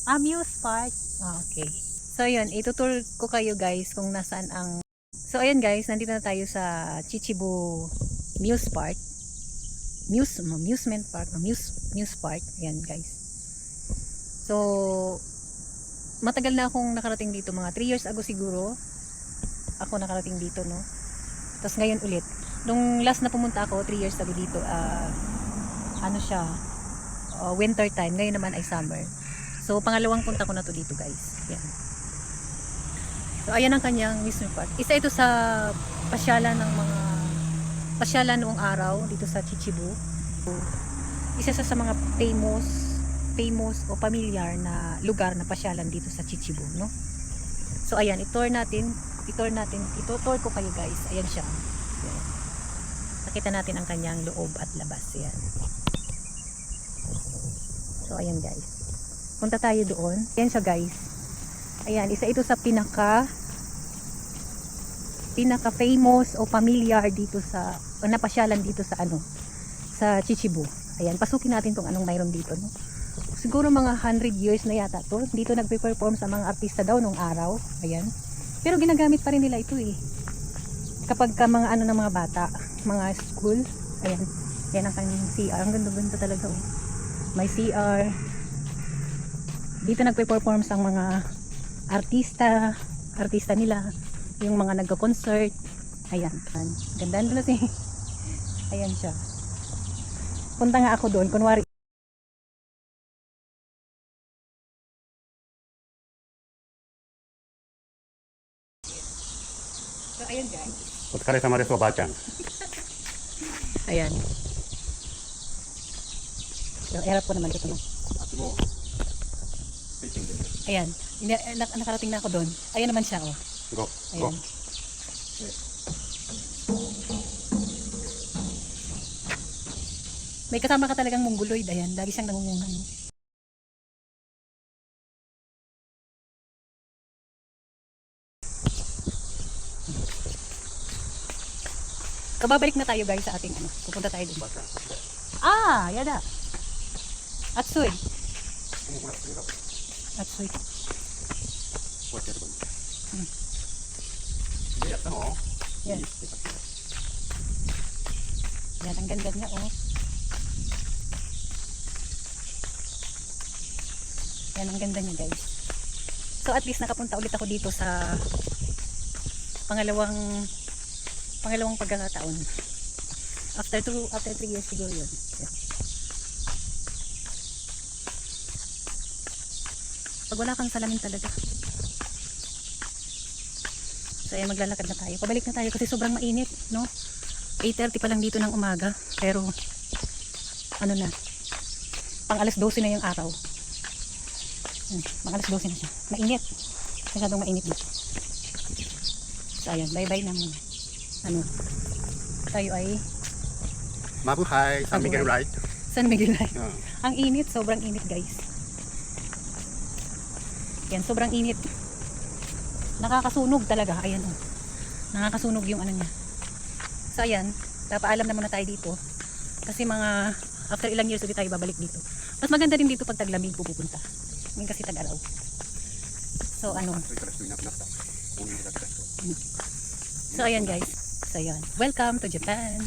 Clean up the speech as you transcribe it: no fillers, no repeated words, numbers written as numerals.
Amuse Park. Okay. So yun, itutur ko kayo guys kung nasaan ang... So ayan guys, nandito na tayo sa Chichibu Muse Park. Amusement Park. Muse Park. Ayan guys. So, matagal na akong nakarating dito. Mga 3 years ago siguro. Ako nakarating dito, no? Tapos ngayon ulit. Nung last na pumunta ako, 3 years ago dito, ano siya, winter time. Ngayon naman ay summer. So, pangalawang punta ko na to dito guys. Ayan. So, ayan ang kanyang amusement park. Isa ito sa pasyalan ng mga pasyalan noong araw dito sa Chichibu. Isa sa mga famous o familiar na lugar na pasyalan dito sa Chichibu, no? So, ayan, itour ko kayo guys. Ayan siya. Ayan. Nakita natin ang kanyang loob at labas. Ayan. So, ayan guys. Punta tayo doon. Ayan siya guys. Ayan, isa ito sa pinaka famous o familiar dito sa napasyalan dito sa sa Chichibu. Ayan, pasukin natin kung anong mayroon dito, no? Siguro mga 100 years na yata to. Dito nagpe-perform sa mga artista daw nung araw. Ayan. Pero ginagamit pa rin nila ito eh. Kapag ka mga ng mga bata, mga school. Ayan. Yan ang kanyang CR. Ang ganda-ganda talaga oh. May CR. Dito nagpe-perform sa mga artista nila. Yung mga nagko-concert. Ayan. Ganda nila si. Ayan siya. Punta nga ako doon. Kunwari. So, ayan guys. お疲れ様です、おばあちゃん。 Ayan. So, erap ko naman dito. No? Ayan. Nakarating na ako doon. Ayan naman siya, oh. Go. Ayan. May kasama ka talagang mongoloid. Ayan. Lagi siyang nangunguna. No? Kababalik na tayo guys sa ating pupunta tayo doon. Yada. Atsuy. Atsuy. Yan. Yan, ang ganda niya oh. Yan, ang ganda niya guys. So at least nakapunta ulit ako dito sa pangalawang pagkakataon. After 3 years siguro yun. Yeah. Pag wala kang salamin talaga. So ayan, maglalakad na tayo. Pabalik na tayo kasi sobrang mainit, no? 8:30 pa lang dito ng umaga. Pero ano na, pang alas 12 na yung araw. Pang alas 12 na siya. Mainit. Masyadong mainit dito. So ayan, bye bye na muna. Tayo ay Mabuhay, San Miguel Ride. San Miguel Ride. Ang init, sobrang init guys. Yan, sobrang init. Nakakasunog talaga. Ayan oh. Nakakasunog yung niya. So ayan, papaalam na muna tayo dito. Kasi mga after ilang years ulit tayo babalik dito. Mas maganda din dito pag taglamig pupunta. Ngayon kasi tag-araw. So So ayan guys. So ayan. Welcome to Japan.